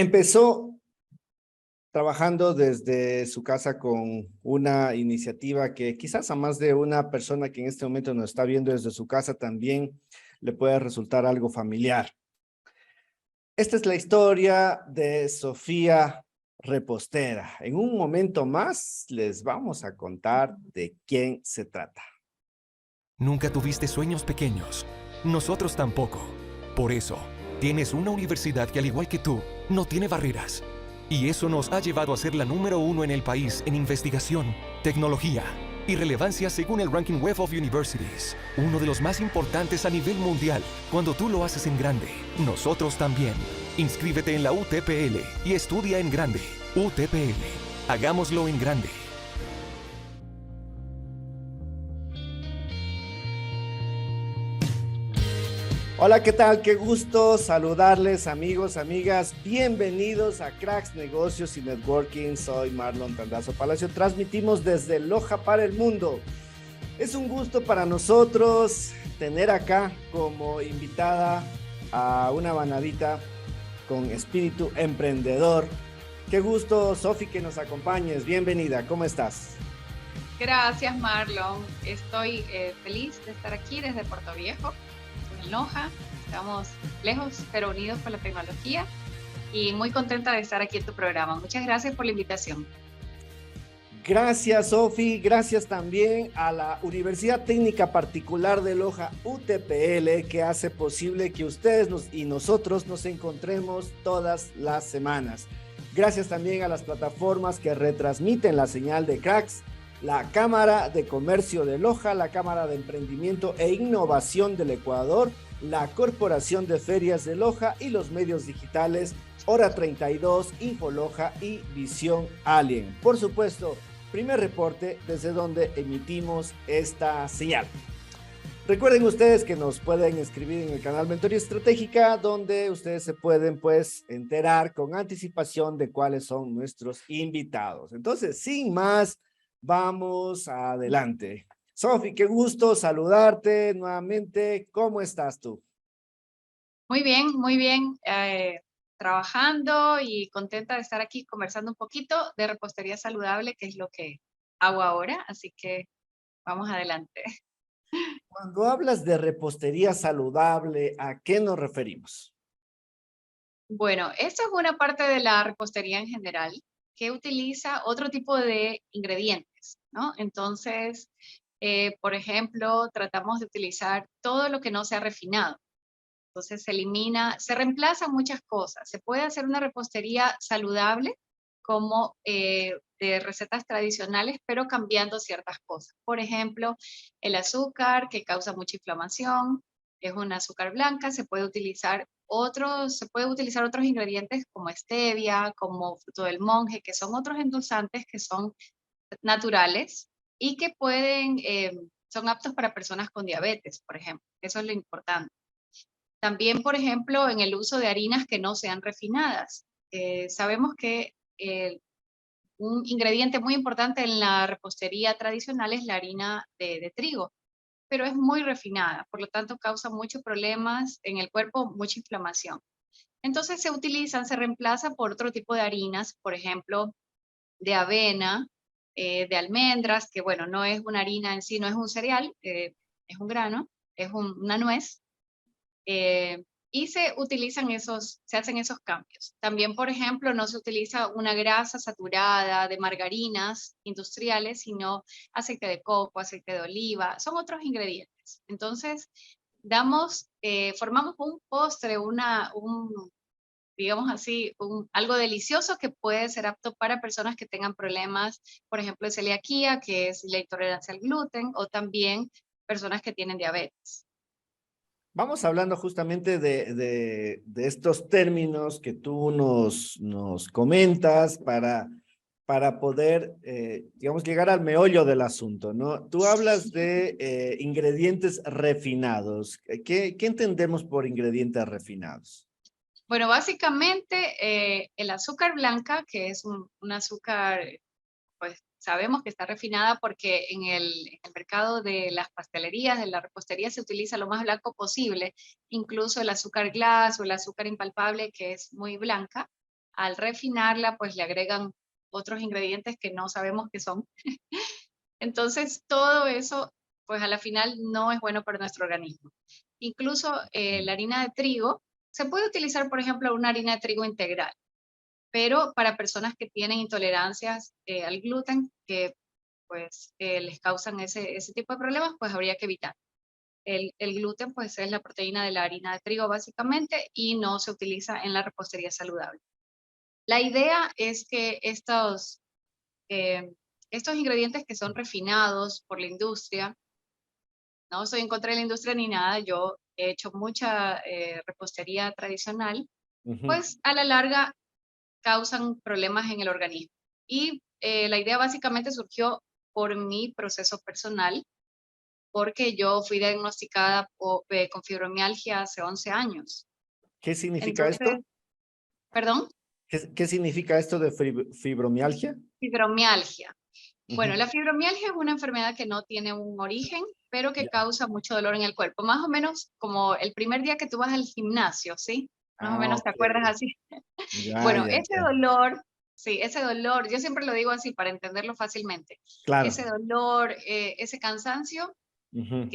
Empezó trabajando desde su casa con una iniciativa que quizás a más de una persona que en este momento nos está viendo desde su casa también le puede resultar algo familiar. Esta es la historia de Sofía Repostera. En un momento más les vamos a contar de quién se trata. Nunca tuviste sueños pequeños. Nosotros tampoco. Por eso, tienes una universidad que al igual que tú, no tiene barreras. Y eso nos ha llevado a ser la número 1 en el país en investigación, tecnología y relevancia según el Ranking Web of Universities. Uno de los más importantes a nivel mundial. Cuando tú lo haces en grande, nosotros también. Inscríbete en la UTPL y estudia en grande. UTPL. Hagámoslo en grande. Hola, ¿qué tal? Qué gusto saludarles, amigos, amigas. Bienvenidos a Cracks Negocios y Networking. Soy Marlon Tandazo Palacio. Transmitimos desde Loja para el mundo. Es un gusto para nosotros tener acá como invitada a una banadita con espíritu emprendedor. Qué gusto, Sofi, que nos acompañes. Bienvenida, ¿cómo estás? Gracias, Marlon. Estoy feliz de estar aquí desde Puerto Viejo, en Loja. Estamos lejos, pero unidos por la tecnología y muy contenta de estar aquí en tu programa. Muchas gracias por la invitación. Gracias, Sofi. Gracias también a la Universidad Técnica Particular de Loja, UTPL, que hace posible que ustedes y nosotros nos encontremos todas las semanas. Gracias también a las plataformas que retransmiten la señal de Cracks, la Cámara de Comercio de Loja, la Cámara de Emprendimiento e Innovación del Ecuador, la Corporación de Ferias de Loja y los medios digitales Hora 32, Infoloja y Visión Alien. Por supuesto, primer reporte desde donde emitimos esta señal. Recuerden ustedes que nos pueden escribir en el canal Mentoría Estratégica, donde ustedes se pueden pues enterar con anticipación de cuáles son nuestros invitados. Entonces, sin más, vamos adelante. Sofi, qué gusto saludarte nuevamente. ¿Cómo estás tú? Muy bien. Trabajando y contenta de estar aquí conversando un poquito de repostería saludable, que es lo que hago ahora. Así que vamos adelante. Cuando hablas de repostería saludable, ¿a qué nos referimos? Bueno, esto es una parte de la repostería en general que utiliza otro tipo de ingredientes, ¿no? Entonces, por ejemplo, tratamos de utilizar todo lo que no sea refinado. Entonces se elimina, se reemplazan muchas cosas. Se puede hacer una repostería saludable como de recetas tradicionales, pero cambiando ciertas cosas. Por ejemplo, el azúcar que causa mucha inflamación, es un azúcar blanca, se puede utilizar otros ingredientes como stevia, como fruto del monje, que son otros endulzantes que son naturales y que son aptos para personas con diabetes, por ejemplo. Eso es lo importante. También, por ejemplo, en el uso de harinas que no sean refinadas. Sabemos que un ingrediente muy importante en la repostería tradicional es la harina de trigo, pero es muy refinada, por lo tanto causa muchos problemas en el cuerpo, mucha inflamación. Entonces se reemplaza por otro tipo de harinas, por ejemplo, de avena, de almendras, que bueno, no es una harina en sí, no es un cereal, es un grano, una nuez, eh, y se hacen esos cambios. También, por ejemplo, no se utiliza una grasa saturada de margarinas industriales, sino aceite de coco, aceite de oliva, son otros ingredientes. Entonces, formamos un postre, digamos así, algo delicioso que puede ser apto para personas que tengan problemas, por ejemplo, de celiaquía, que es la intolerancia al gluten, o también personas que tienen diabetes. Vamos hablando justamente de estos términos que tú nos comentas para poder, digamos, llegar al meollo del asunto, ¿no? Tú hablas de ingredientes refinados. ¿Qué entendemos por ingredientes refinados? Bueno, básicamente el azúcar blanca, que es un azúcar, pues sabemos que está refinada porque en el mercado de las pastelerías, de la repostería, se utiliza lo más blanco posible, incluso el azúcar glass o el azúcar impalpable, que es muy blanca. al refinarla, pues le agregan otros ingredientes que no sabemos qué son. Entonces, todo eso, pues a la final no es bueno para nuestro organismo. Incluso la harina de trigo, se puede utilizar, por ejemplo, una harina de trigo integral, pero para personas que tienen intolerancias al gluten, que pues les causan ese tipo de problemas, pues habría que evitar. El gluten pues es la proteína de la harina de trigo básicamente y no se utiliza en la repostería saludable. La idea es que eh, estos ingredientes que son refinados por la industria, no soy en contra de la industria ni nada, yo he hecho mucha repostería tradicional, Ujú. pues a la larga causan problemas en el organismo. Y la idea básicamente surgió por mi proceso personal, porque yo fui diagnosticada con fibromialgia hace 11 años. ¿Qué significa Entonces, esto? perdón, ¿Qué significa esto de fibromialgia? fibromialgia. Bueno, Ujú. la fibromialgia es una enfermedad que no tiene un origen, pero que Ya. causa mucho dolor en el cuerpo. Más o menos como el primer día que tú vas al gimnasio, ¿sí? Más o Ah, menos te ok. acuerdas así. Ya, Bueno, ya, ese ya. dolor, sí, ese dolor, yo siempre lo digo así para entenderlo fácilmente. Claro. Ese dolor, ese cansancio Ujú.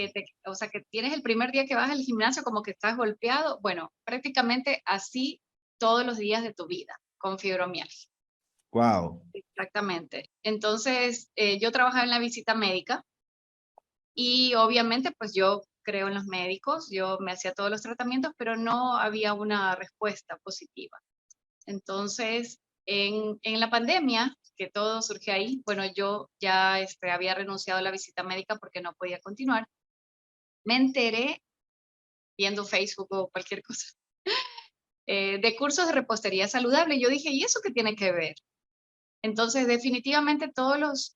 o sea, que tienes el primer día que vas al gimnasio como que estás golpeado, bueno, prácticamente así todos los días de tu vida, con fibromialgia. Wow. Exactamente. Entonces, yo trabajaba en la visita médica y obviamente pues yo creo en los médicos, yo me hacía todos los tratamientos, pero no había una respuesta positiva. Entonces, en la pandemia, que todo surgió ahí, bueno, yo ya había renunciado a la visita médica porque no podía continuar. Me enteré viendo Facebook o cualquier cosa, de cursos de repostería saludable. Y yo dije, ¿y eso qué tiene que ver? Entonces, definitivamente todos los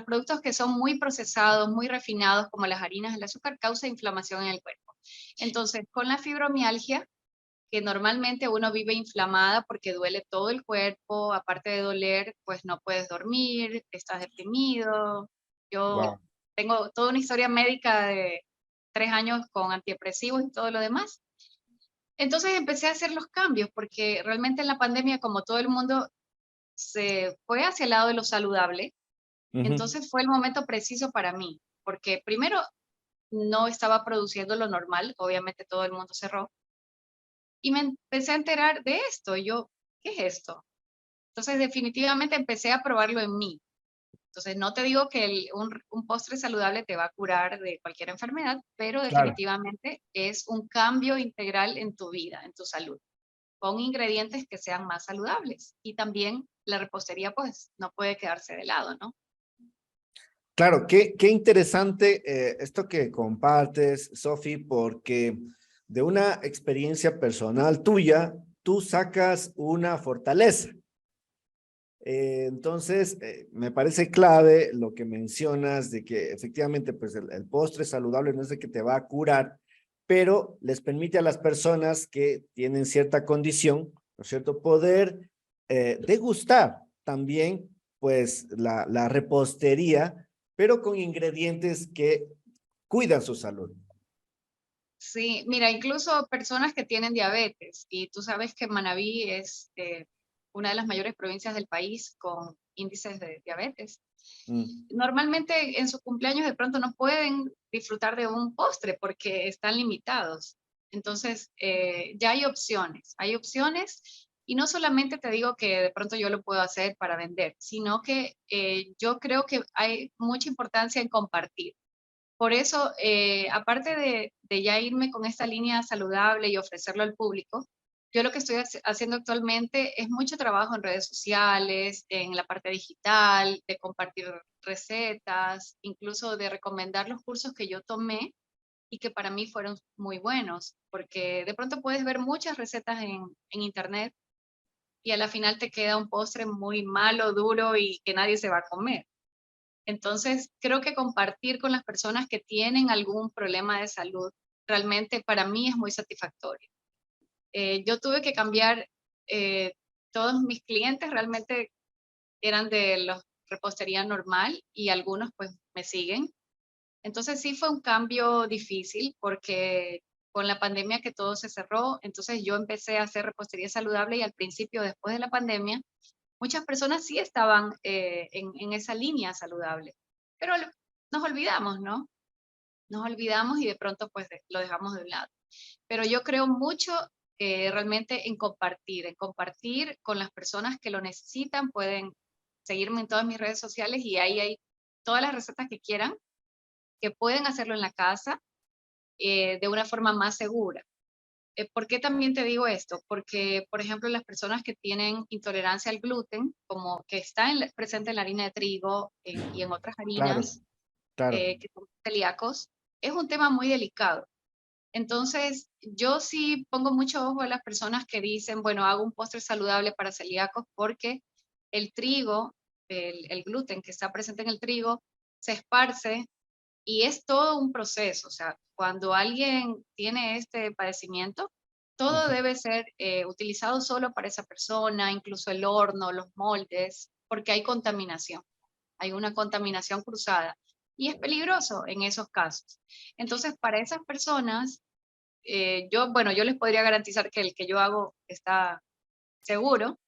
productos que son muy procesados, muy refinados, como las harinas, el azúcar, causa inflamación en el cuerpo. Entonces, con la fibromialgia, que normalmente uno vive inflamada porque duele todo el cuerpo, aparte de doler, pues no puedes dormir, estás deprimido. Yo Wow. tengo toda una historia médica de 3 años con antidepresivos y todo lo demás. Entonces empecé a hacer los cambios porque realmente en la pandemia, como todo el mundo se fue hacia el lado de lo saludable, Ujú. entonces fue el momento preciso para mí, porque primero no estaba produciendo lo normal, obviamente todo el mundo cerró, y me empecé a enterar de esto. Y yo, ¿qué es esto? Entonces definitivamente empecé a probarlo en mí. Entonces no te digo que un postre saludable te va a curar de cualquier enfermedad, pero Claro. definitivamente es un cambio integral en tu vida, en tu salud, con ingredientes que sean más saludables. Y también la repostería, pues, no puede quedarse de lado, ¿no? Claro, qué interesante esto que compartes, Sofi, porque de una experiencia personal tuya, tú sacas una fortaleza. Entonces, me parece clave lo que mencionas de que efectivamente, pues el postre saludable no es de que te va a curar, pero les permite a las personas que tienen cierta condición, ¿no es cierto?, poder degustar también, pues, la repostería, pero con ingredientes que cuidan su salud. Sí, mira, incluso personas que tienen diabetes, y tú sabes que Manabí es una de las mayores provincias del país con índices de diabetes. Mm. Normalmente en sus cumpleaños de pronto no pueden disfrutar de un postre porque están limitados. Entonces, ya hay opciones y no solamente te digo que de pronto yo lo puedo hacer para vender, sino que yo creo que hay mucha importancia en compartir. Por eso, aparte de ya irme con esta línea saludable y ofrecerlo al público, yo lo que estoy haciendo actualmente es mucho trabajo en redes sociales, en la parte digital, de compartir recetas, incluso de recomendar los cursos que yo tomé y que para mí fueron muy buenos, porque de pronto puedes ver muchas recetas en internet y a la final te queda un postre muy malo, duro y que nadie se va a comer. Entonces, creo que compartir con las personas que tienen algún problema de salud realmente para mí es muy satisfactorio. Yo tuve que cambiar, todos mis clientes realmente eran de la repostería normal y algunos pues me siguen. Entonces sí fue un cambio difícil porque con la pandemia que todo se cerró, entonces yo empecé a hacer repostería saludable y al principio, después de la pandemia, muchas personas sí estaban en esa línea saludable, pero nos olvidamos, ¿no? Nos olvidamos y de pronto pues lo dejamos de un lado. Pero yo creo mucho realmente en compartir con las personas que lo necesitan. Pueden seguirme en todas mis redes sociales y ahí hay todas las recetas que quieran, que pueden hacerlo en la casa de una forma más segura. ¿Por qué también te digo esto? Porque, por ejemplo, las personas que tienen intolerancia al gluten, como que está presente en la harina de trigo y en otras Claro, harinas claro. que son celíacos, es un tema muy delicado. Entonces, yo sí pongo mucho ojo a las personas que dicen, bueno, hago un postre saludable para celíacos porque el trigo, el gluten que está presente en el trigo, se esparce y es todo un proceso. O sea, cuando alguien tiene este padecimiento, todo Ajá, debe ser utilizado solo para esa persona, incluso el horno, los moldes, porque hay contaminación, hay una contaminación cruzada y es peligroso en esos casos. Entonces, para esas personas, bueno, yo les podría garantizar que el que yo hago está seguro,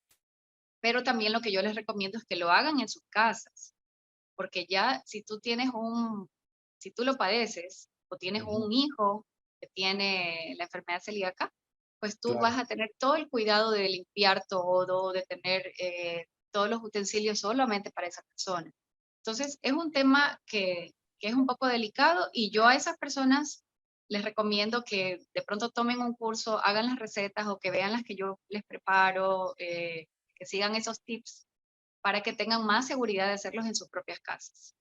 pero también lo que yo les recomiendo es que lo hagan en sus casas, porque ya si tú lo padeces o tienes ujú, un hijo que tiene la enfermedad celíaca, pues tú claro. vas a tener todo el cuidado de limpiar todo, de tener todos los utensilios solamente para esa persona. Entonces, es un tema que es un poco delicado y yo a esas personas les recomiendo que de pronto tomen un curso, hagan las recetas o que vean las que yo les preparo, que sigan esos tips para que tengan más seguridad de hacerlos en sus propias casas.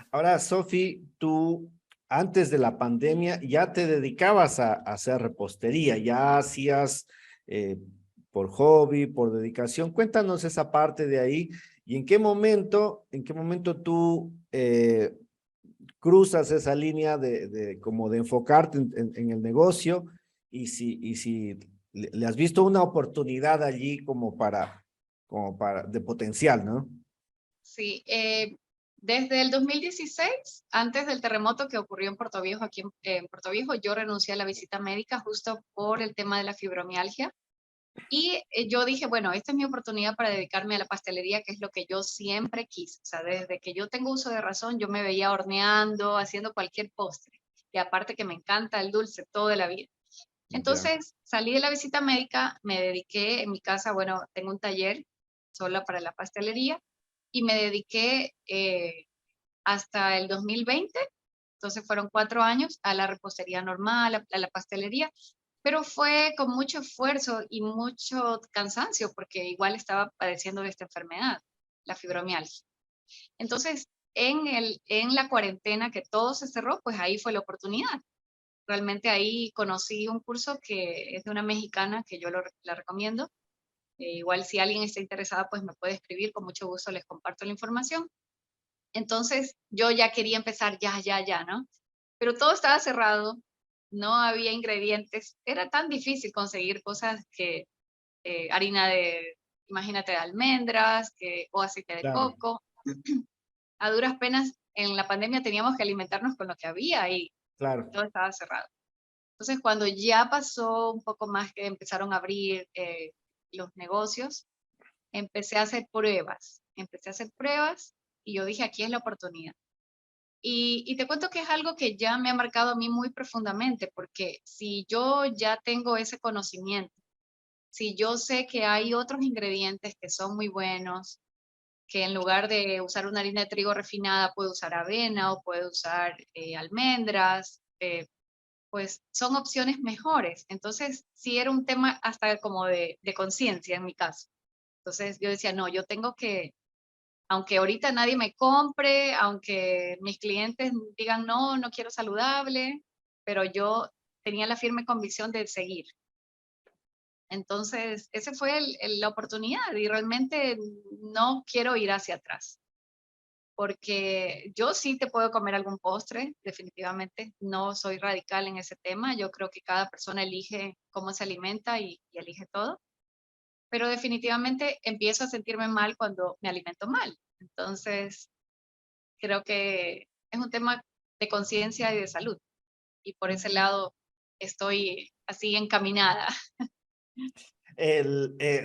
Ahora, Sofi, tú antes de la pandemia ya te dedicabas a hacer repostería, ya hacías eh, por hobby, por dedicación. Cuéntanos esa parte de ahí y en qué momento tú cruzas esa línea como de enfocarte en el negocio y si le has visto una oportunidad allí como para, de potencial, ¿no? Sí, desde el 2016, antes del terremoto que ocurrió en Puerto Viejo, aquí en Puerto Viejo, yo renuncié a la visita médica justo por el tema de la fibromialgia. Y yo dije, bueno, esta es mi oportunidad para dedicarme a la pastelería, que es lo que yo siempre quise. O sea, desde que yo tengo uso de razón, yo me veía horneando, haciendo cualquier postre. Y aparte que me encanta el dulce toda la vida. Ya, Entonces, salí de la visita médica, me dediqué en mi casa, bueno, tengo un taller solo para la pastelería y me dediqué hasta el 2020, entonces fueron 4 años a la repostería normal, a la pastelería, pero fue con mucho esfuerzo y mucho cansancio porque igual estaba padeciendo de esta enfermedad, la fibromialgia. Entonces, en la cuarentena que todo se cerró, pues ahí fue la oportunidad. Realmente ahí conocí un curso que es de una mexicana que yo la recomiendo. Igual si alguien está interesado, pues me puede escribir, con mucho gusto les comparto la información. Entonces yo ya quería empezar ya, ¿no? Pero todo estaba cerrado, no había ingredientes, era tan difícil conseguir cosas que harina de, imagínate, de almendras o aceite de claro, coco. A duras penas en la pandemia teníamos que alimentarnos con lo que había y claro. todo estaba cerrado. Entonces, cuando ya pasó un poco más que empezaron a abrir los negocios, empecé a hacer pruebas y yo dije, aquí es la oportunidad. Y te cuento que es algo que ya me ha marcado a mí muy profundamente, porque si yo ya tengo ese conocimiento, si yo sé que hay otros ingredientes que son muy buenos, que en lugar de usar una harina de trigo refinada, puedo usar avena o puedo usar almendras, pues son opciones mejores. Entonces, sí era un tema hasta como de conciencia en mi caso. Entonces yo decía, no, yo tengo que, aunque ahorita nadie me compre, aunque mis clientes digan, no, no quiero saludable, pero yo tenía la firme convicción de seguir. Entonces, esa fue la oportunidad y realmente no quiero ir hacia atrás, porque yo sí te puedo comer algún postre, definitivamente, no soy radical en ese tema, yo creo que cada persona elige cómo se alimenta y elige todo, pero definitivamente empiezo a sentirme mal cuando me alimento mal. Entonces, creo que es un tema de conciencia y de salud. Y por ese lado estoy así encaminada.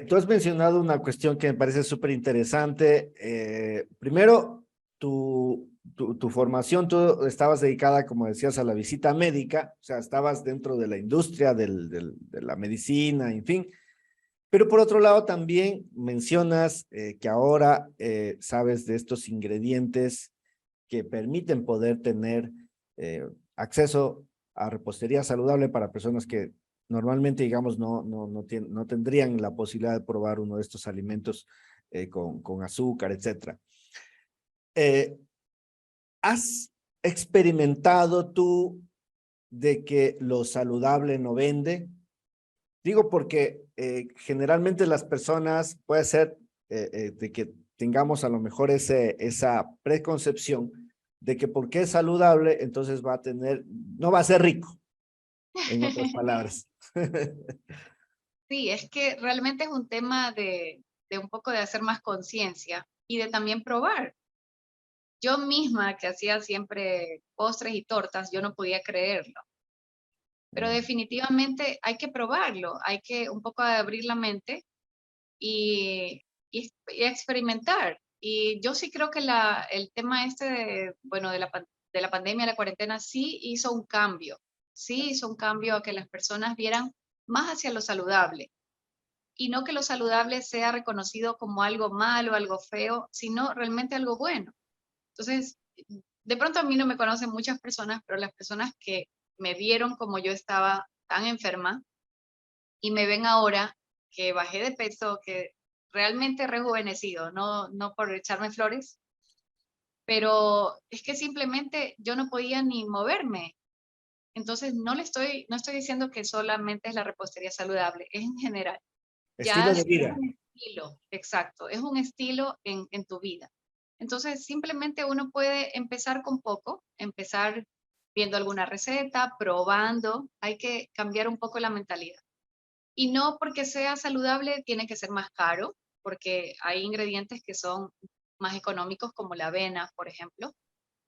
Tú has mencionado una cuestión que me parece súper interesante. Primero, tu formación, tú estabas dedicada, como decías, a la visita médica, o sea, estabas dentro de la industria de la medicina, en fin. Pero por otro lado, también mencionas que ahora sabes de estos ingredientes que permiten poder tener acceso a repostería saludable para personas que normalmente, digamos, no tendrían la posibilidad de probar uno de estos alimentos con azúcar, etcétera. Eh, ¿Has experimentado tú de que lo saludable no vende? Digo porque generalmente las personas, puede ser de que tengamos a lo mejor esa preconcepción de que porque es saludable, entonces va a tener, no va a ser rico, en otras palabras. Sí, es que realmente es un tema de un poco de hacer más conciencia y de también probar. Yo misma, que hacía siempre postres y tortas, yo no podía creerlo. Pero definitivamente hay que probarlo, hay que un poco abrir la mente y experimentar. Y yo sí creo que el tema este bueno, de la pandemia, la cuarentena, sí hizo un cambio. Sí hizo un cambio a que las personas vieran más hacia lo saludable. Y no que lo saludable sea reconocido como algo malo, algo feo, sino realmente algo bueno. Entonces, de pronto a mí no me conocen muchas personas, pero las personas que me vieron como yo estaba tan enferma y me ven ahora que bajé de peso, que realmente he rejuvenecido, no por echarme flores, pero es que simplemente yo no podía ni moverme. Entonces, no estoy diciendo que solamente es la repostería saludable, es en general. Ya Estilo de es vida. un estilo, exacto, es un estilo en tu vida. Entonces, simplemente uno puede empezar con poco, empezar viendo alguna receta, probando, hay que cambiar un poco la mentalidad. Y no porque sea saludable tiene que ser más caro, porque hay ingredientes que son más económicos como la avena, por ejemplo.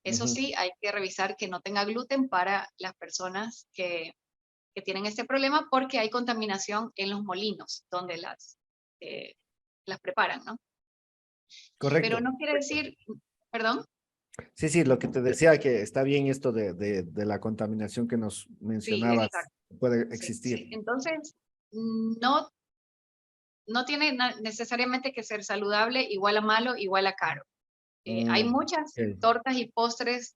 Eso Ujú. sí, hay que revisar que no tenga gluten para las personas que tienen este problema porque hay contaminación en los molinos donde eh, las preparan, ¿no? Pero Correcto. no quiere decir, perdón, Sí, sí, lo que te decía que está bien esto de la contaminación que nos sí, mencionabas, exacto, puede sí, existir. sí. Entonces, no, no tiene necesariamente que ser saludable igual a malo, igual a caro. Hay Mm, muchas ok. tortas y postres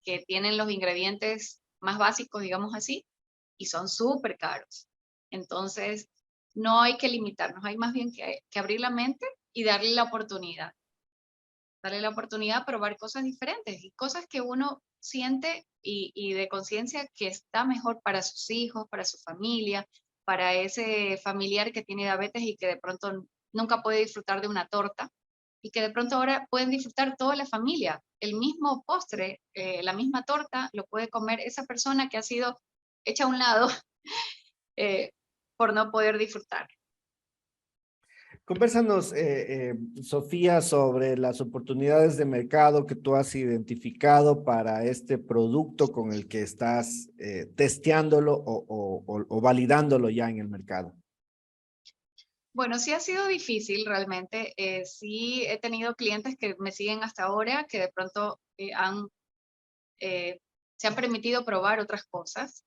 que tienen los ingredientes más básicos, digamos así, y son súper caros. Entonces, no hay que limitarnos, hay más bien que abrir la mente y darle la oportunidad a probar cosas diferentes y cosas que uno siente y de conciencia que está mejor para sus hijos, para su familia, para ese familiar que tiene diabetes y que de pronto nunca puede disfrutar de una torta y que de pronto ahora pueden disfrutar toda la familia. El mismo postre, la misma torta, lo puede comer esa persona que ha sido hecha a un lado eh, por no poder disfrutar. Convérsanos, Sofía, sobre las oportunidades de mercado que tú has identificado para este producto con el que estás testeándolo o validándolo ya en el mercado. Bueno, sí ha sido difícil realmente. Sí he tenido clientes que me siguen hasta ahora, que de pronto eh, se han permitido probar otras cosas.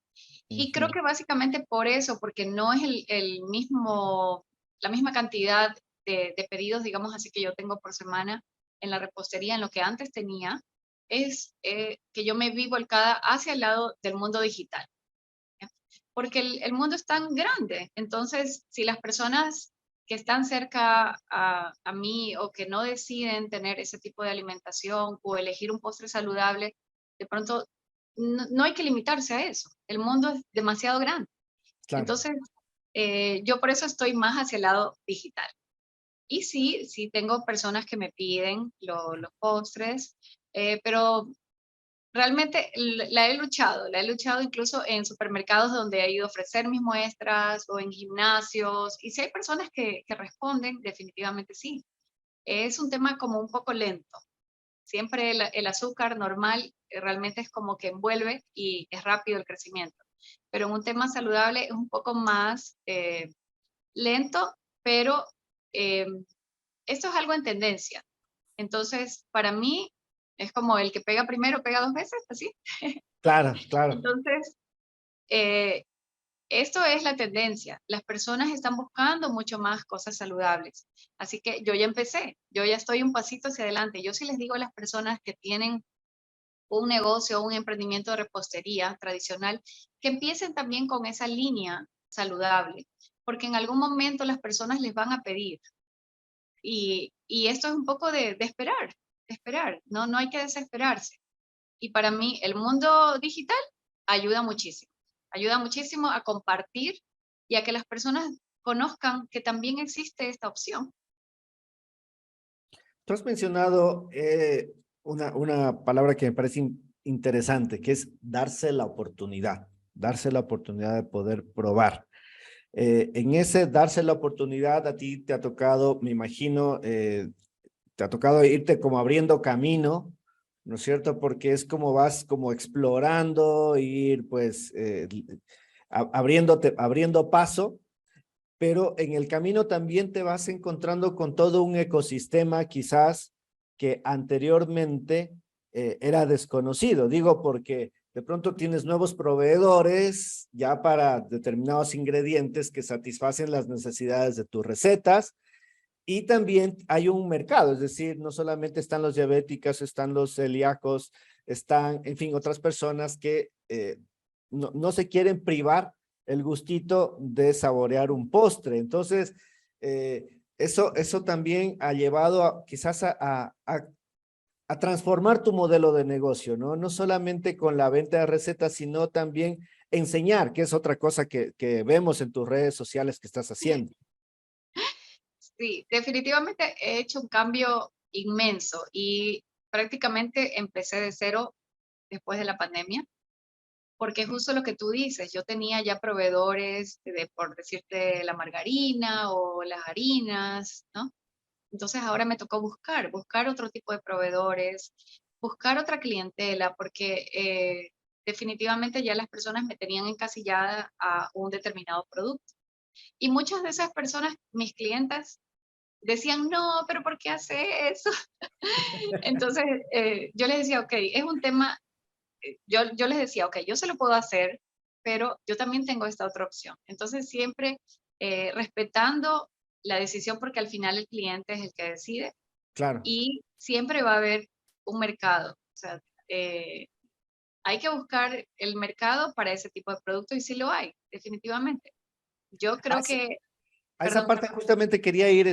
Y creo Ujú. que básicamente por eso, porque no es el mismo, la misma cantidad de pedidos, digamos así, que yo tengo por semana en la repostería, en lo que antes tenía, es que yo me vi volcada hacia el lado del mundo digital. ¿Ya? Porque el mundo es tan grande. Entonces, si las personas que están cerca a mí o que no deciden tener ese tipo de alimentación o elegir un postre saludable, de pronto no hay que limitarse a eso. El mundo es demasiado grande. Claro. Entonces, yo por eso estoy más hacia el lado digital. Y sí, sí tengo personas que me piden los postres, pero realmente la he luchado incluso en supermercados donde he ido a ofrecer mis muestras o en gimnasios. Y si hay personas que responden, definitivamente sí. Es un tema como un poco lento. Siempre el azúcar normal realmente es como que envuelve y es rápido el crecimiento. pero en un tema saludable es un poco más lento, pero esto es algo en tendencia. Entonces, para mí, es como el que pega primero, pega dos veces, así. Claro, claro. Entonces, esto es la tendencia. Las personas están buscando mucho más cosas saludables. Así que yo ya empecé, yo ya estoy un pasito hacia adelante. Yo sí les digo a las personas que tienen un negocio o un emprendimiento de repostería tradicional, que empiecen también con esa línea saludable, porque en algún momento las personas les van a pedir. Y esto es un poco de esperar, no, no hay que desesperarse. Y para mí el mundo digital ayuda muchísimo a compartir y a que las personas conozcan que también existe esta opción. Tú has mencionado una palabra que me parece interesante, que es darse la oportunidad de poder probar. En ese darse la oportunidad, a ti te ha tocado, me imagino, te ha tocado irte como abriendo camino, ¿no es cierto? Porque es como vas como explorando, ir pues abriendo paso, pero en el camino también te vas encontrando con todo un ecosistema quizás que anteriormente era desconocido. Digo porque de pronto tienes nuevos proveedores ya para determinados ingredientes que satisfacen las necesidades de tus recetas y también hay un mercado, es decir, no solamente están los diabéticos, están los celíacos, están, en fin, otras personas que no se quieren privar el gustito de saborear un postre. Entonces, eso también ha llevado quizás a transformar tu modelo de negocio, ¿no? No solamente con la venta de recetas, sino también enseñar, que es otra cosa que vemos en tus redes sociales que estás haciendo. Sí, definitivamente he hecho un cambio inmenso y prácticamente empecé de cero después de la pandemia, porque es justo lo que tú dices, yo tenía ya proveedores de, por decirte, la margarina o las harinas, ¿no? Entonces ahora me tocó buscar otro tipo de proveedores, buscar otra clientela, porque definitivamente ya las personas me tenían encasillada a un determinado producto. Y muchas de esas personas, mis clientas, decían, no, pero ¿por qué hace eso? Entonces yo les decía, ok, es un tema, yo les decía, ok, yo se lo puedo hacer, pero yo también tengo esta otra opción. Entonces siempre respetando la decisión, porque al final el cliente es el que decide Claro. y siempre va a haber un mercado. O sea, hay que buscar el mercado para ese tipo de producto y sí lo hay, definitivamente. Yo creo que, A esa perdón, parte justamente quería ir,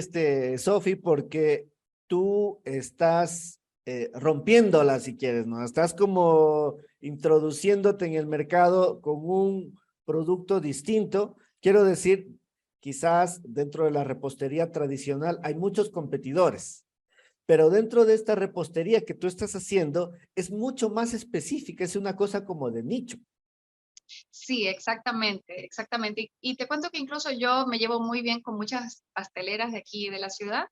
Sofi, porque tú estás rompiéndola, si quieres, ¿no? Estás como introduciéndote en el mercado con un producto distinto. Quiero decir, quizás dentro de la repostería tradicional hay muchos competidores, pero dentro de esta repostería que tú estás haciendo es mucho más específica, es una cosa como de nicho. sí, exactamente, exactamente. Y te cuento que incluso yo me llevo muy bien con muchas pasteleras de aquí de la ciudad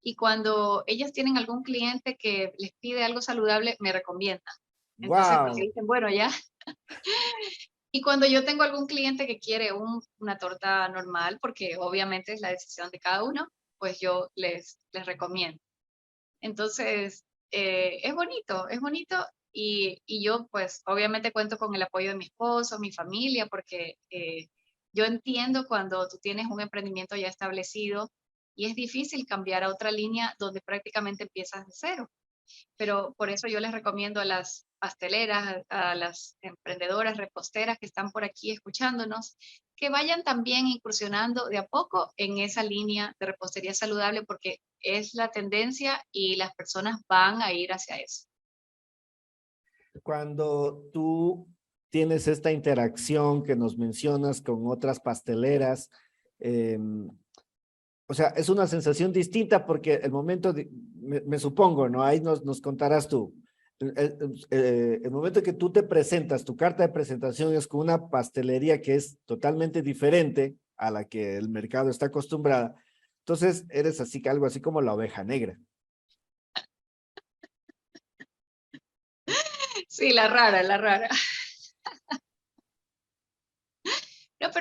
y cuando ellas tienen algún cliente que les pide algo saludable, me recomiendan. Entonces, porque ¡Wow! dicen, bueno, ya. Y cuando yo tengo algún cliente que quiere una torta normal, porque obviamente es la decisión de cada uno, pues yo les recomiendo. Entonces, es bonito y yo pues obviamente cuento con el apoyo de mi esposo, mi familia, porque yo entiendo cuando tú tienes un emprendimiento ya establecido y es difícil cambiar a otra línea donde prácticamente empiezas de cero. Pero por eso yo les recomiendo a las pasteleras, a las emprendedoras, reposteras que están por aquí escuchándonos, que vayan también incursionando de a poco en esa línea de repostería saludable porque es la tendencia y las personas van a ir hacia eso. Cuando tú tienes esta interacción que nos mencionas con otras pasteleras, eh, o sea, es una sensación distinta porque el momento, me supongo, ¿no? Ahí nos contarás tú. El momento que tú te presentas, tu carta de presentación es con una pastelería que es totalmente diferente a la que el mercado está acostumbrada. Entonces, eres así, algo así como la oveja negra. Sí, la rara, la rara.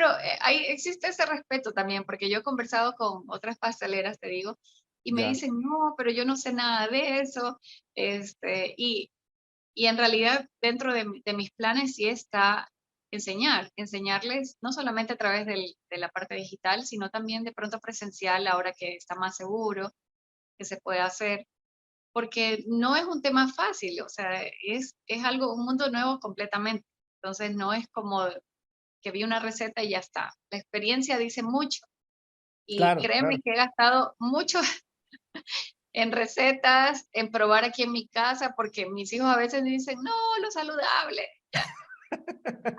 pero ahí existe ese respeto también, porque yo he conversado con otras pasteleras, te digo, y me Ya, dicen, no, pero yo no sé nada de eso, y en realidad dentro de mis planes sí está enseñarles no solamente a través de la parte digital, sino también de pronto presencial, ahora que está más seguro, que se puede hacer, porque no es un tema fácil, o sea, es algo, un mundo nuevo completamente. Entonces no es como que vi una receta y ya está. La experiencia dice mucho y claro, créeme claro. que he gastado mucho en recetas, en probar aquí en mi casa, porque mis hijos a veces dicen, no, lo saludable, ya,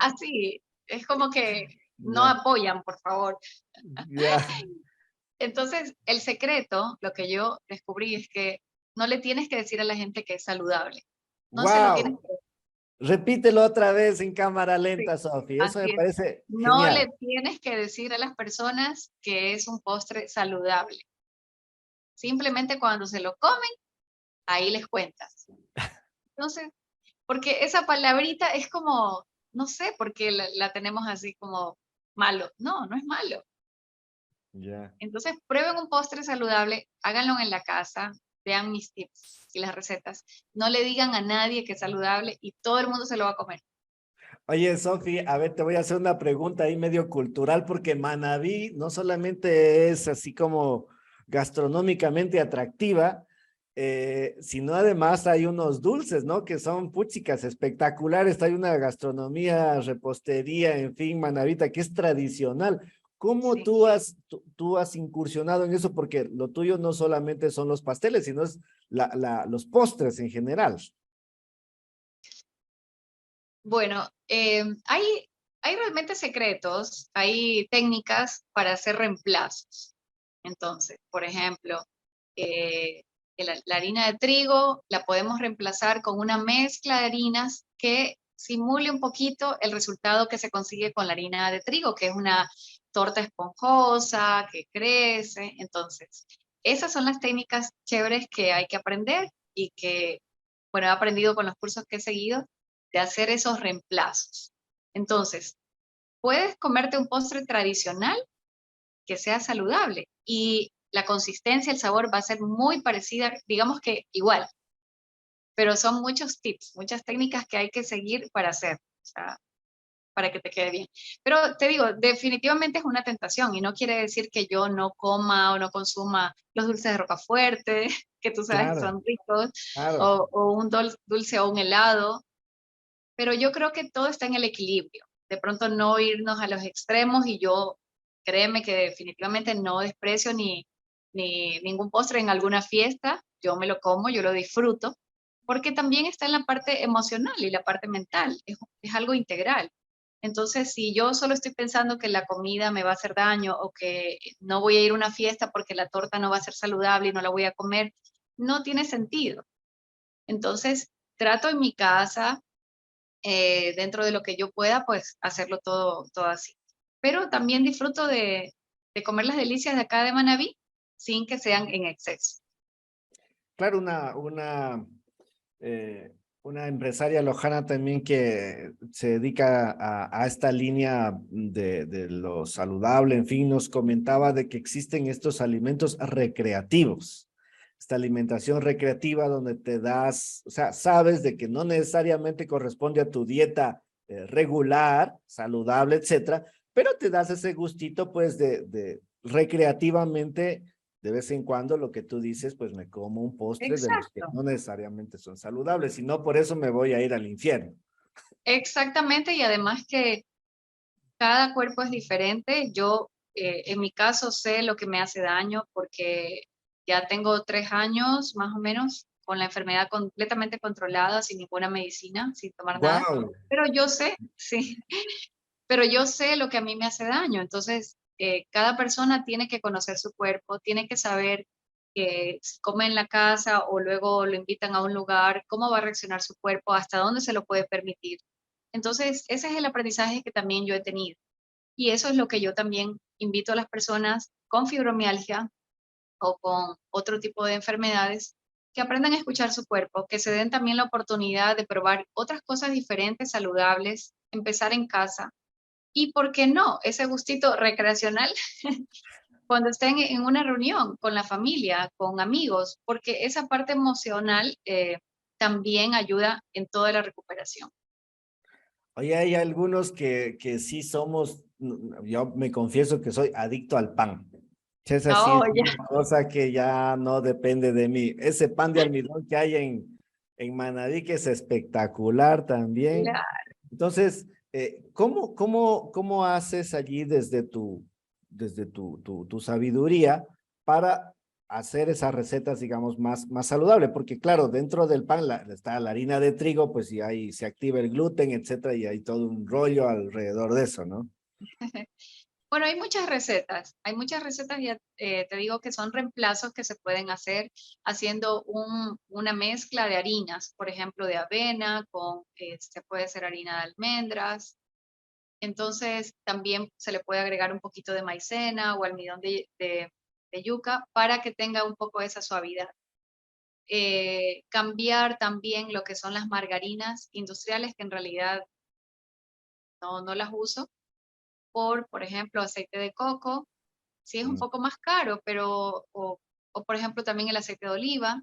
así, es como que no Ya, apoyan, por favor. ya. Entonces, el secreto, lo que yo descubrí es que no le tienes que decir a la gente que es saludable. No se lo tienes Wow. que decir. Repítelo otra vez en cámara lenta, Sí, Sofi. Eso me así es. parece No genial. le tienes que decir a las personas que es un postre saludable. Simplemente cuando se lo comen, ahí les cuentas. Entonces, porque esa palabrita es como, no sé por qué la tenemos así como malo. No, no es malo. Ya. Entonces, prueben un postre saludable, háganlo en la casa, vean mis tips y las recetas. No le digan a nadie que es saludable y todo el mundo se lo va a comer. Oye, Sofi, a ver, te voy a hacer una pregunta ahí medio cultural, porque Manabí no solamente es así como gastronómicamente atractiva, sino además hay unos dulces, ¿no? Que son puchicas espectaculares. Hay una gastronomía, repostería, en fin, Manabita, que es tradicional. ¿Cómo Sí. tú has incursionado en eso? Porque lo tuyo no solamente son los pasteles, sino es los postres en general. Bueno, hay realmente secretos, hay técnicas para hacer reemplazos. Entonces, por ejemplo, eh, la harina de trigo la podemos reemplazar con una mezcla de harinas que simule un poquito el resultado que se consigue con la harina de trigo, que es una torta esponjosa, que crece. Entonces, esas son las técnicas chéveres que hay que aprender y que, bueno, he aprendido con los cursos que he seguido de hacer esos reemplazos. Entonces, puedes comerte un postre tradicional que sea saludable y la consistencia, el sabor va a ser muy parecida, digamos que igual, pero son muchos tips, muchas técnicas que hay que seguir para hacer, o sea, para que te quede bien. Pero te digo, definitivamente es una tentación y no quiere decir que yo no coma o no consuma los dulces de Rocafuerte, que tú sabes que Claro, son ricos, claro. o un dulce o un helado, pero yo creo que todo está en el equilibrio. De pronto no irnos a los extremos y yo, créeme que definitivamente no desprecio ni ningún postre en alguna fiesta, yo me lo como, yo lo disfruto, porque también está en la parte emocional y la parte mental, es algo integral. Entonces, si yo solo estoy pensando que la comida me va a hacer daño o que no voy a ir a una fiesta porque la torta no va a ser saludable y no la voy a comer, no tiene sentido. Entonces, trato en mi casa, dentro de lo que yo pueda, pues hacerlo todo así. Pero también disfruto de comer las delicias de acá de Manabí sin que sean en exceso. Claro, eh, una empresaria lojana también que se dedica a esta línea de lo saludable, en fin, nos comentaba de que existen estos alimentos recreativos, esta alimentación recreativa donde te das, o sea, sabes de que no necesariamente corresponde a tu dieta regular, saludable, etcétera, pero te das ese gustito pues de recreativamente de vez en cuando lo que tú dices, pues me como un postre de los que Exacto, no necesariamente son saludables, y no por eso me voy a ir al infierno. exactamente. Y además que cada cuerpo es diferente. Yo, en mi caso, sé lo que me hace daño porque ya tengo 3 años más o menos con la enfermedad completamente controlada, sin ninguna medicina, sin tomar nada. Wow, Pero yo sé, sí, pero yo sé lo que a mí me hace daño. Entonces, cada persona tiene que conocer su cuerpo, tiene que saber que si come en la casa o luego lo invitan a un lugar, cómo va a reaccionar su cuerpo, hasta dónde se lo puede permitir. Entonces, ese es el aprendizaje que también yo he tenido. Y eso es lo que yo también invito a las personas con fibromialgia o con otro tipo de enfermedades, que aprendan a escuchar su cuerpo, que se den también la oportunidad de probar otras cosas diferentes, saludables, empezar en casa Y ¿por qué no? Ese gustito recreacional cuando estén en una reunión con la familia, con amigos, porque esa parte emocional también ayuda en toda la recuperación. Oye, hay algunos que sí somos, yo me confieso que soy adicto al pan. Esa sí Oh, es ya, una cosa que ya no depende de mí. Ese pan de almidón que hay en Manabí, que es espectacular también. claro. Entonces, ¿cómo haces allí desde tu sabiduría para hacer esas recetas, digamos, más saludables? Porque claro, dentro del pan está la harina de trigo, pues y ahí se activa el gluten, etcétera, y hay todo un rollo alrededor de eso, ¿no? Bueno, hay muchas recetas, ya te digo que son reemplazos que se pueden hacer haciendo una mezcla de harinas, por ejemplo, de avena con, se puede hacer harina de almendras, entonces también se le puede agregar un poquito de maicena o almidón de yuca para que tenga un poco esa suavidad. Cambiar también lo que son las margarinas industriales, que en realidad no las uso, por ejemplo, aceite de coco. Sí es un Mm, poco más caro, pero, o por ejemplo también el aceite de oliva,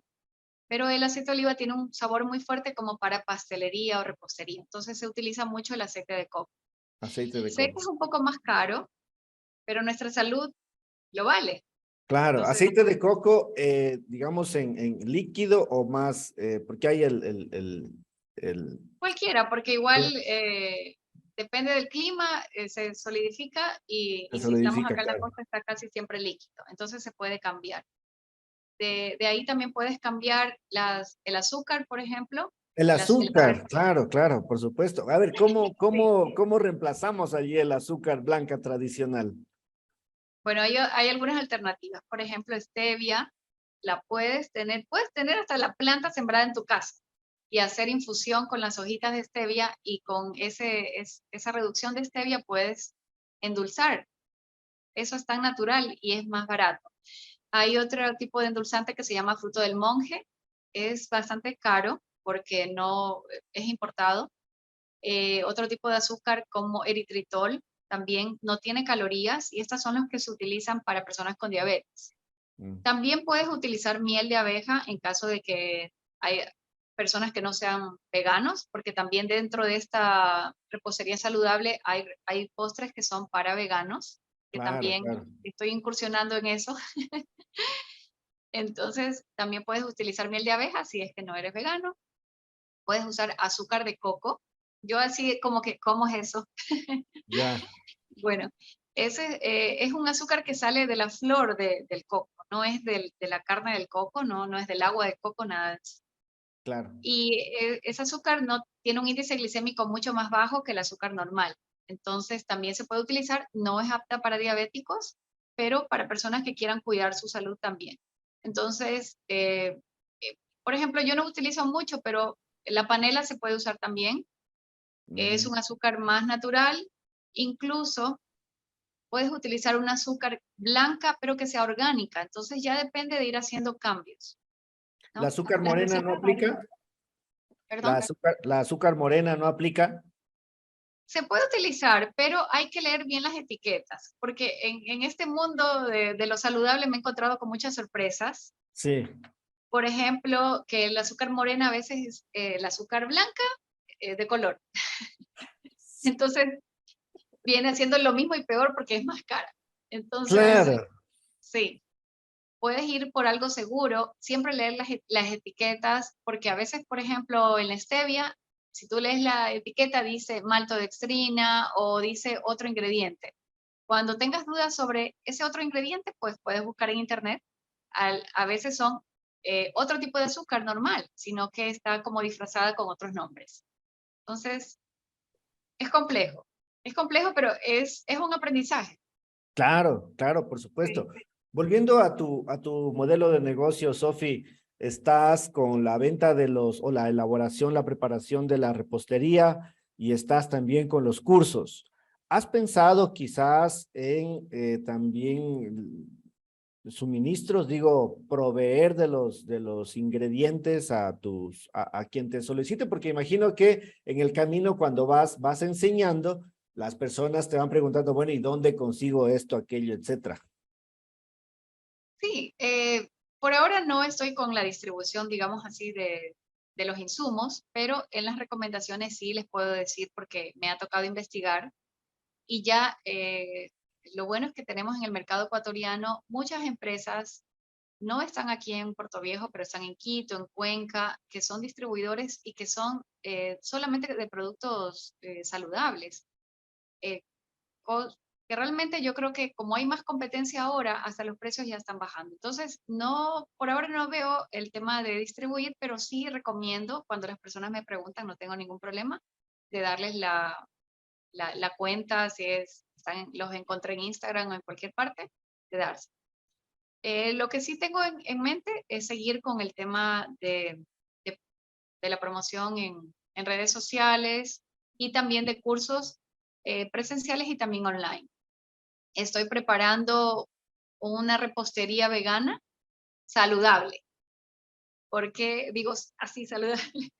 pero el aceite de oliva tiene un sabor muy fuerte como para pastelería o repostería, entonces se utiliza mucho el aceite de coco. aceite de Sé que coco. es un poco más caro, pero nuestra salud lo vale. Claro, Entonces, aceite de coco, digamos, en líquido o más, porque hay el cualquiera, porque igual depende del clima, se solidifica se y si estamos solidifica, acá en la claro. costa está casi siempre líquido, entonces se puede cambiar. De ahí también puedes cambiar el azúcar, por ejemplo, El el par. azúcar, claro, claro, por supuesto. A ver, ¿cómo, Sí. cómo, cómo reemplazamos allí el azúcar blanca tradicional? Bueno, hay algunas alternativas. Por ejemplo, stevia, puedes tener hasta la planta sembrada en tu casa y hacer infusión con las hojitas de stevia y con esa reducción de stevia puedes endulzar. Eso es tan natural y es más barato. Hay otro tipo de endulzante que se llama fruto del monje. Es bastante caro porque no es importado. Otro tipo de azúcar como eritritol también no tiene calorías y estas son las que se utilizan para personas con diabetes. Mm, También puedes utilizar miel de abeja en caso de que hay personas que no sean veganos, porque también dentro de esta repostería saludable hay postres que son para veganos, que claro, también claro. estoy incursionando en eso. Entonces, también puedes utilizar miel de abeja si es que no eres vegano. Puedes usar azúcar de coco. Yo así como que, ¿cómo es eso? Ya, Bueno, ese es un azúcar que sale de la flor del coco, no es de la carne del coco, no es del agua de coco, nada de eso. claro. Y ese azúcar no tiene un índice glicémico mucho más bajo que el azúcar normal. Entonces también se puede utilizar, no es apta para diabéticos, pero para personas que quieran cuidar su salud también. Entonces, por ejemplo, yo no utilizo mucho, pero la panela se puede usar también. Es Mm. un azúcar más natural. Incluso puedes utilizar un azúcar blanca, pero que sea orgánica. Entonces ya depende de ir haciendo cambios, ¿La ¿no? azúcar Las morena no recetas varían. aplica? ¿Perdón? La azúcar morena no aplica? Se puede utilizar, pero hay que leer bien las etiquetas, porque en este mundo de lo saludable me he encontrado con muchas sorpresas. Sí, Por ejemplo, que el azúcar morena a veces es el azúcar blanca de color. Entonces viene siendo lo mismo y peor porque es más cara. Entonces, claro. sí, puedes ir por algo seguro, siempre leer las etiquetas, porque a veces, por ejemplo, en la stevia, si tú lees la etiqueta, dice maltodextrina o dice otro ingrediente. Cuando tengas dudas sobre ese otro ingrediente, pues puedes buscar en internet. A veces son otro tipo de azúcar normal, sino que está como disfrazada con otros nombres. Entonces, es complejo, pero es un aprendizaje. Claro, claro, por supuesto. Sí. Volviendo a tu modelo de negocio, Sofi, estás con la venta de o la elaboración, la preparación de la repostería y estás también con los cursos. ¿Has pensado quizás en también suministros, digo, proveer de los ingredientes a quien te solicite? Porque imagino que en el camino cuando vas enseñando, las personas te van preguntando, bueno, ¿y dónde consigo esto, aquello, etcétera? Sí, por ahora no estoy con la distribución, digamos así, de los insumos, pero en las recomendaciones sí les puedo decir porque me ha tocado investigar y ya lo bueno es que tenemos en el mercado ecuatoriano muchas empresas, no están aquí en Puerto Viejo, pero están en Quito, en Cuenca, que son distribuidores y que son solamente de productos saludables. eh, que realmente yo creo que como hay más competencia ahora, hasta los precios ya están bajando. Entonces, no, por ahora no veo el tema de distribuir, pero sí recomiendo cuando las personas me preguntan, no tengo ningún problema de darles la cuenta, si es, los encontré en Instagram o en cualquier parte, de darse. Lo que sí tengo en mente es seguir con el tema de, de la promoción en redes sociales y también de cursos presenciales y también online. Estoy preparando una repostería vegana saludable. ¿Por qué digo así saludable?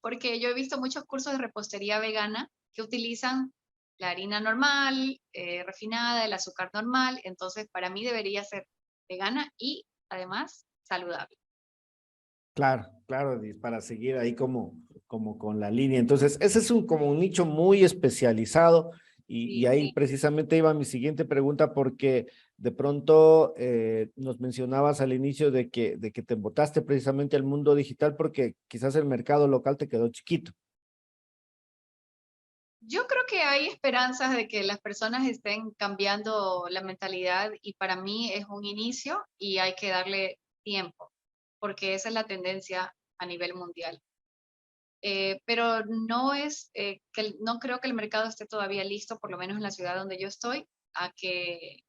Porque yo he visto muchos cursos de repostería vegana que utilizan la harina normal, refinada, el azúcar normal. Entonces, para mí debería ser vegana y además saludable. Claro, claro, para seguir ahí como con la línea. Entonces, ese es como un nicho muy especializado y Sí, ahí sí. precisamente iba mi siguiente pregunta porque de pronto nos mencionabas al inicio de que te botaste precisamente al mundo digital porque quizás el mercado local te quedó chiquito. Yo creo que hay esperanzas de que las personas estén cambiando la mentalidad y para mí es un inicio y hay que darle tiempo, porque esa es la tendencia a nivel mundial. Pero no es no creo que el mercado esté todavía listo, por lo menos en la ciudad donde yo estoy, a que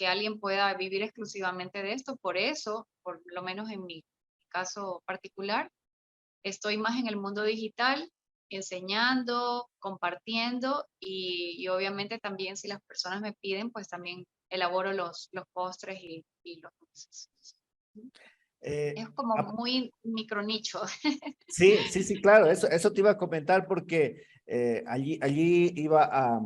alguien pueda vivir exclusivamente de esto. Por eso, por lo menos en mi caso particular, estoy más en el mundo digital, enseñando, compartiendo y obviamente también si las personas me piden, pues también elaboro los postres y los dulces. Eh, Es como muy micro nicho. Sí, sí, sí, claro, eso te iba a comentar porque allí iba a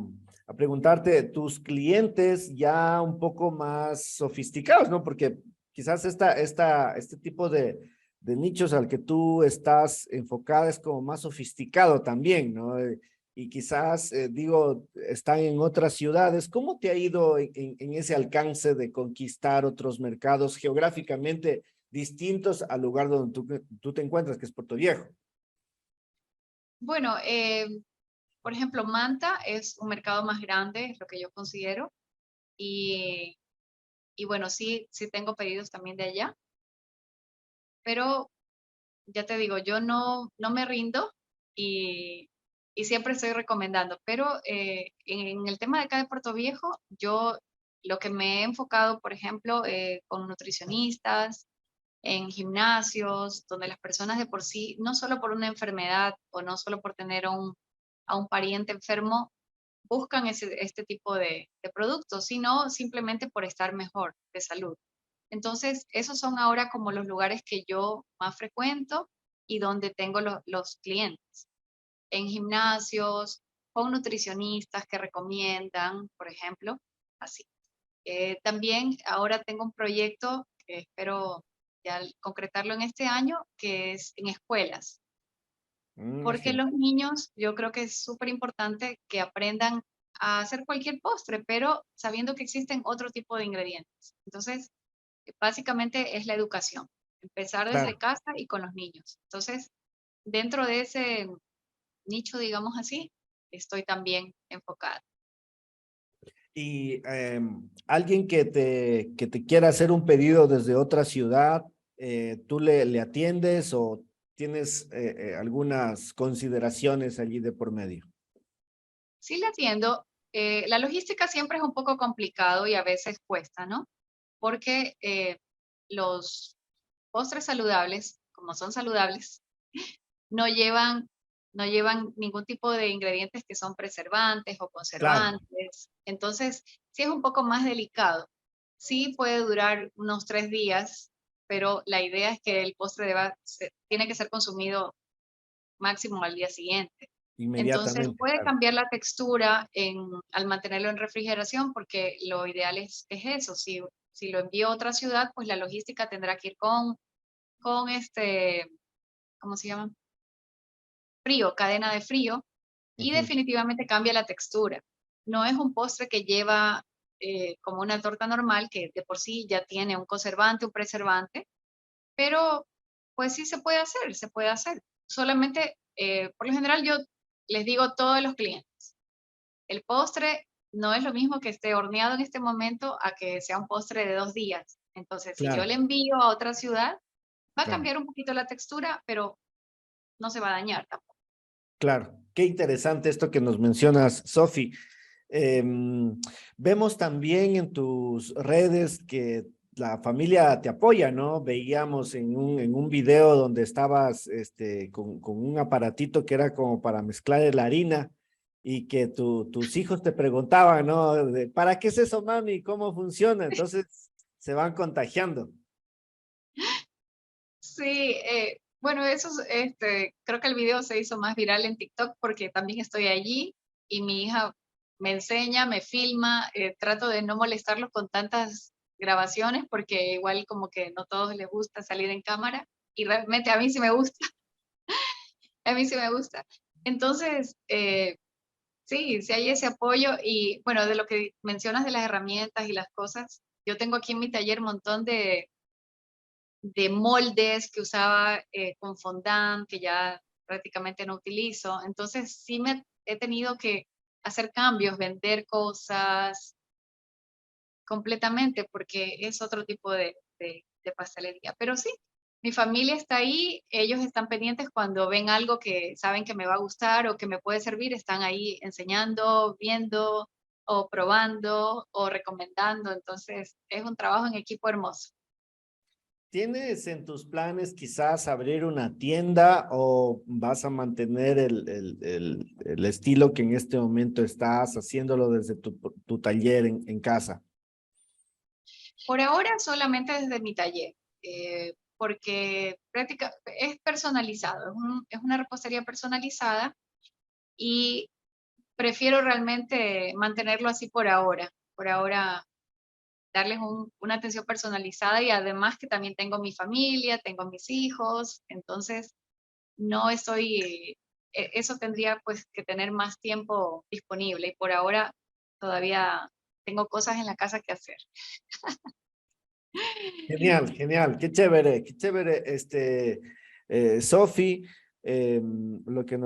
preguntarte, tus clientes ya un poco más sofisticados, ¿no? Porque quizás este tipo de nichos al que tú estás enfocada es como más sofisticado también, ¿no? Y quizás, digo, están en otras ciudades. ¿Cómo te ha ido en ese alcance de conquistar otros mercados geográficamente distintos al lugar donde tú te encuentras, que es Puerto Viejo? Bueno, por ejemplo, Manta es un mercado más grande, es lo que yo considero, y, y bueno, sí, sí tengo pedidos también de allá, pero ya te digo, yo no me rindo y, y siempre estoy recomendando, pero en el tema de acá de Puerto Viejo, yo lo que me he enfocado, por ejemplo, con nutricionistas, en gimnasios, donde las personas de por sí, no solo por una enfermedad o no solo por tener a un pariente enfermo, buscan este tipo de productos, sino simplemente por estar mejor de salud. Entonces, esos son ahora como los lugares que yo más frecuento y donde tengo los clientes. En gimnasios, con nutricionistas que recomiendan, por ejemplo, así. También ahora tengo un proyecto que espero ya concretarlo en este año, que es en escuelas, porque Genial. los niños yo creo que es súper importante que aprendan a hacer cualquier postre, pero sabiendo que existen otro tipo de ingredientes. Entonces, básicamente es la educación, empezar desde Claro. casa y con los niños. Entonces, dentro de ese nicho, digamos así, estoy también enfocada. Y alguien que te quiera hacer un pedido desde otra ciudad, ¿tú le atiendes o tienes algunas consideraciones allí de por medio? Sí la atiendo. La logística siempre es un poco complicado y a veces cuesta, ¿no? Porque los postres saludables, como son saludables, no llevan, no llevan ningún tipo de ingredientes que son preservantes o Claro. conservantes. Entonces, sí es un poco más delicado. Sí puede durar unos 3 días, pero la idea es que el postre tiene que ser consumido máximo al día siguiente. Entonces Inmediatamente, puede claro. cambiar la textura al mantenerlo en refrigeración porque lo ideal es eso. Si lo envío a otra ciudad, pues la logística tendrá que ir con ¿cómo se llama? Frío, cadena de frío, y Ujú. definitivamente cambia la textura. No es un postre que lleva como una torta normal, que de por sí ya tiene un conservante, un preservante, pero pues sí se puede hacer, se puede hacer. Solamente, por lo general, yo les digo a todos los clientes, el postre no es lo mismo que esté horneado en este momento a que sea un postre de 2 días. Entonces, si yo Claro, le envío a otra ciudad, va a claro. cambiar un poquito la textura, pero no se va a dañar tampoco. Claro, qué interesante esto que nos mencionas, Sofi. Em, Vemos también en tus redes que la familia te apoya, ¿no? Veíamos en un video donde estabas con un aparatito que era como para mezclar la harina y que tus hijos te preguntaban, ¿no? ¿Para qué es eso, mami? ¿Cómo funciona? Entonces se van contagiando. Sí, bueno, creo que el video se hizo más viral en TikTok porque también estoy allí y mi hija me enseña, me filma, trato de no molestarlos con tantas grabaciones porque igual como que no todos les gusta salir en cámara y realmente a mí sí me gusta, a mí sí me gusta. Entonces, sí, sí hay ese apoyo y bueno, de lo que mencionas de las herramientas y las cosas, yo tengo aquí en mi taller un montón de moldes que usaba con fondant, que ya prácticamente no utilizo. Entonces sí me he tenido que hacer cambios, vender cosas completamente, porque es otro tipo de pastelería. Pero sí, mi familia está ahí, ellos están pendientes cuando ven algo que saben que me va a gustar o que me puede servir, están ahí enseñando, viendo o probando o recomendando. Entonces es un trabajo en equipo hermoso. ¿Tienes en tus planes quizás abrir una tienda o vas a mantener el estilo que en este momento estás haciéndolo desde tu taller en casa? Por ahora solamente desde mi taller, porque es personalizado, es una repostería personalizada y prefiero realmente mantenerlo así por ahora. Por ahora darles una atención personalizada y además que también tengo mi familia, tengo mis hijos, entonces no estoy, eso tendría pues que tener más tiempo disponible y por ahora todavía tengo cosas en la casa que hacer. Genial, genial, qué chévere, Sofi, lo que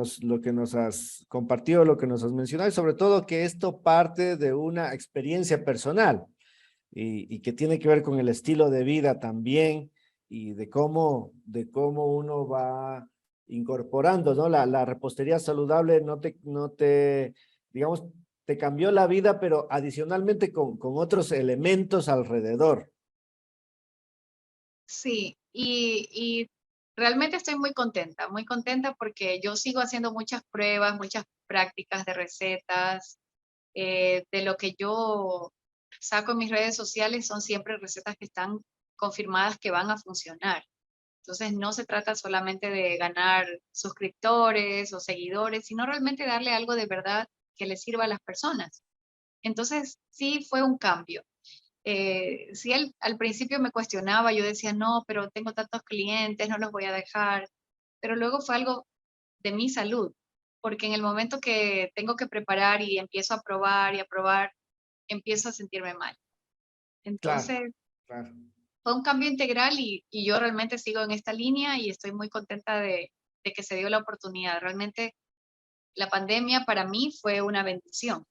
nos has compartido, lo que nos has mencionado y sobre todo que esto parte de una experiencia personal y que tiene que ver con el estilo de vida también y de cómo uno va incorporando, ¿no? La repostería saludable digamos, te cambió la vida, pero adicionalmente con otros elementos alrededor. Sí, y realmente estoy muy contenta porque yo sigo haciendo muchas pruebas, muchas prácticas de recetas, de lo que yo saco en mis redes sociales son siempre recetas que están confirmadas que van a funcionar. Entonces no se trata solamente de ganar suscriptores o seguidores, sino realmente darle algo de verdad que le sirva a las personas. Entonces sí fue un cambio. Sí, al principio me cuestionaba, yo decía, no, pero tengo tantos clientes, no los voy a dejar, pero luego fue algo de mi salud, porque en el momento que tengo que preparar y empiezo a probar y a probar, empiezo a sentirme mal. Claro, Entonces, claro. fue un cambio integral y yo realmente sigo en esta línea y estoy muy contenta de que se dio la oportunidad. Realmente la pandemia para mí fue una bendición.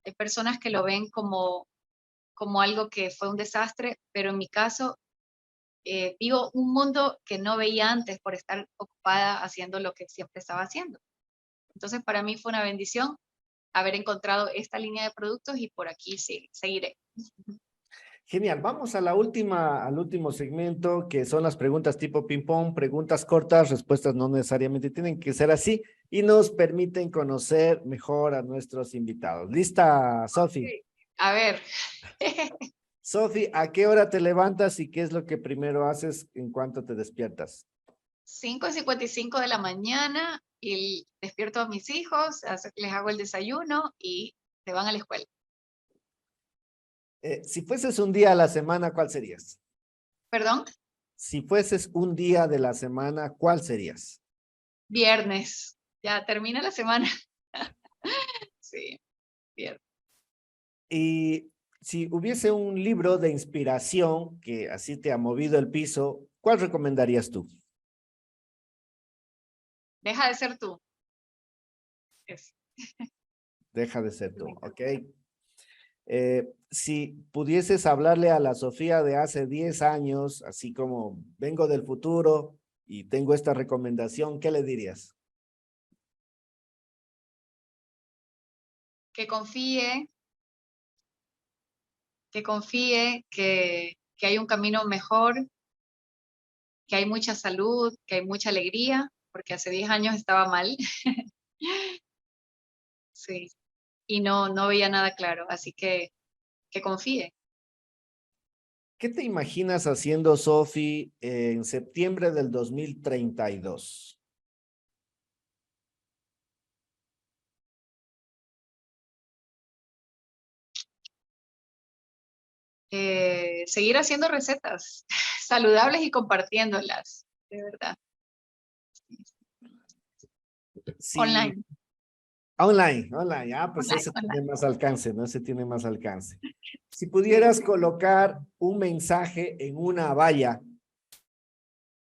Hay personas que lo ven como algo que fue un desastre, pero en mi caso vivo un mundo que no veía antes por estar ocupada haciendo lo que siempre estaba haciendo. Entonces, para mí fue una bendición haber encontrado esta línea de productos y por aquí seguiré. Genial, vamos a al último segmento, que son las preguntas tipo ping-pong, preguntas cortas, respuestas no necesariamente tienen que ser así, y nos permiten conocer mejor a nuestros invitados. ¿Lista, Sofi? Sí. A ver, Sofi, ¿a qué hora te levantas y qué es lo que primero haces en cuanto te despiertas? 5:55 de la mañana y despierto a mis hijos, les hago el desayuno y se van a la escuela. Si fueses un día a la semana, ¿cuál serías? ¿Perdón? Si fueses un día de la semana, ¿cuál serías? Viernes. Ya termina la semana. Sí, viernes. Y si hubiese un libro de inspiración que así te ha movido el piso, ¿cuál recomendarías tú? Deja de ser tú. Es. Deja de ser tú, ¿ok? Si pudieses hablarle a la Sofía de hace 10 años, así como vengo del futuro y tengo esta recomendación, ¿qué le dirías? Que confíe, que hay un camino mejor, que hay mucha salud, que hay mucha alegría, porque hace 10 años estaba mal. Sí, y no veía nada claro, así que confíe. ¿Qué te imaginas haciendo, Sofi, en septiembre del 2032? Seguir haciendo recetas saludables y compartiéndolas, de verdad. Sí, Online. online, pues Online, ese online. tiene más alcance, ¿no? Ese tiene más alcance. Si pudieras colocar un mensaje en una valla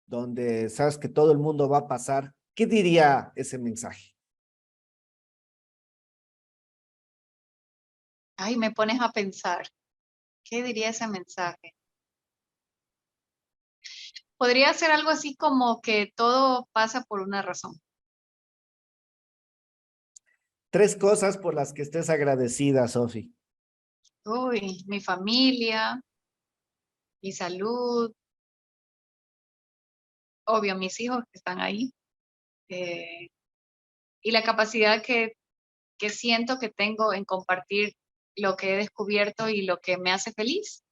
donde sabes que todo el mundo va a pasar, ¿qué diría ese mensaje? Ay, me pones a pensar. ¿Qué diría ese mensaje? Podría ser algo así como que todo pasa por una razón. 3 cosas por las que estés agradecida, Sofi. Uy, mi familia, mi salud, obvio, mis hijos que están ahí, y la capacidad que siento que tengo en compartir lo que he descubierto y lo que me hace feliz.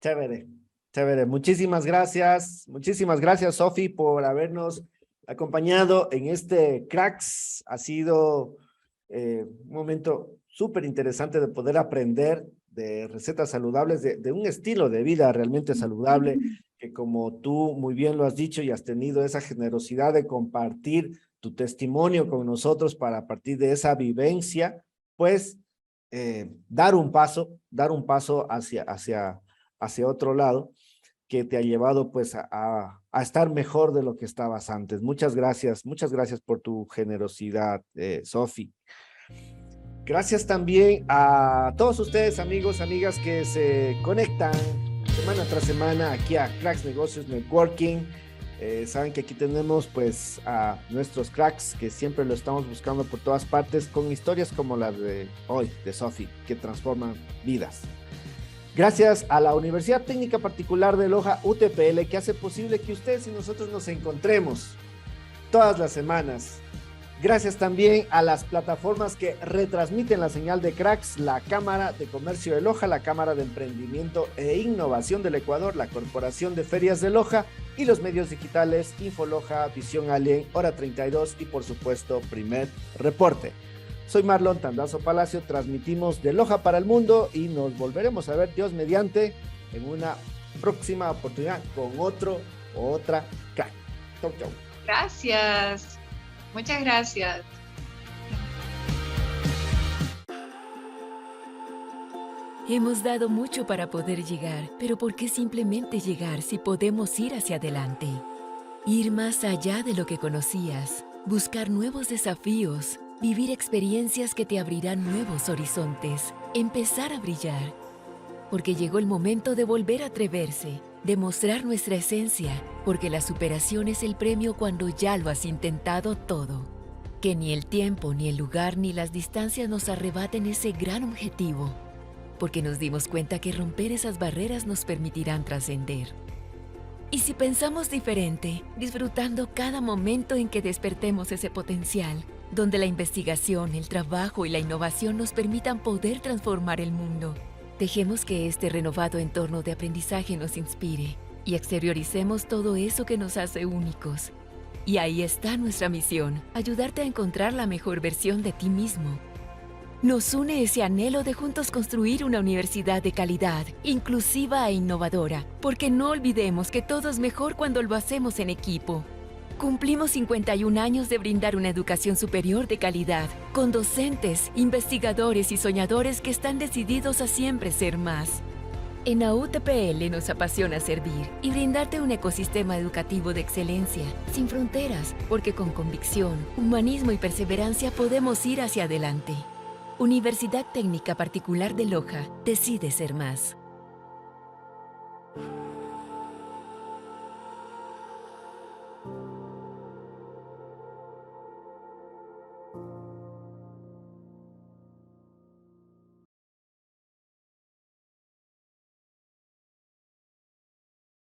Chévere, chévere. Muchísimas gracias, Sofi, por habernos acompañado en este Cracks. Ha sido un momento súper interesante de poder aprender de recetas saludables, de un estilo de vida realmente saludable, que como tú muy bien lo has dicho y has tenido esa generosidad de compartir tu testimonio con nosotros para a partir de esa vivencia, pues dar un paso hacia otro lado que te ha llevado pues a estar mejor de lo que estabas antes. Muchas gracias por tu generosidad, Sofi. Gracias también a todos ustedes, amigos, amigas, que se conectan semana tras semana aquí a Cracks Negocios Networking. Saben que aquí tenemos pues a nuestros cracks que siempre lo estamos buscando por todas partes con historias como la de hoy de Sofi, que transforman vidas. Gracias a la Universidad Técnica Particular de Loja UTPL, que hace posible que ustedes y nosotros nos encontremos todas las semanas. Gracias también a las plataformas que retransmiten la señal de Cracks, la Cámara de Comercio de Loja, la Cámara de Emprendimiento e Innovación del Ecuador, la Corporación de Ferias de Loja y los medios digitales Infoloja, Visión Alien, Hora 32 y por supuesto Primer Reporte. Soy Marlon Tandazo Palacio, transmitimos de Loja para el mundo y nos volveremos a ver, Dios mediante, en una próxima oportunidad con otro o otra crack. Chau, chau. Gracias. Muchas gracias. Hemos dado mucho para poder llegar, pero ¿por qué simplemente llegar si podemos ir hacia adelante? Ir más allá de lo que conocías, buscar nuevos desafíos, vivir experiencias que te abrirán nuevos horizontes, empezar a brillar. Porque llegó el momento de volver a atreverse, de mostrar nuestra esencia, porque la superación es el premio cuando ya lo has intentado todo. Que ni el tiempo, ni el lugar, ni las distancias nos arrebaten ese gran objetivo, porque nos dimos cuenta que romper esas barreras nos permitirán trascender. Y si pensamos diferente, disfrutando cada momento en que despertemos ese potencial, donde la investigación, el trabajo y la innovación nos permitan poder transformar el mundo. Dejemos que este renovado entorno de aprendizaje nos inspire y exterioricemos todo eso que nos hace únicos. Y ahí está nuestra misión, ayudarte a encontrar la mejor versión de ti mismo. Nos une ese anhelo de juntos construir una universidad de calidad, inclusiva e innovadora, porque no olvidemos que todo es mejor cuando lo hacemos en equipo. Cumplimos 51 años de brindar una educación superior de calidad, con docentes, investigadores y soñadores que están decididos a siempre ser más. En la UTPL nos apasiona servir y brindarte un ecosistema educativo de excelencia, sin fronteras, porque con convicción, humanismo y perseverancia podemos ir hacia adelante. Universidad Técnica Particular de Loja decide ser más.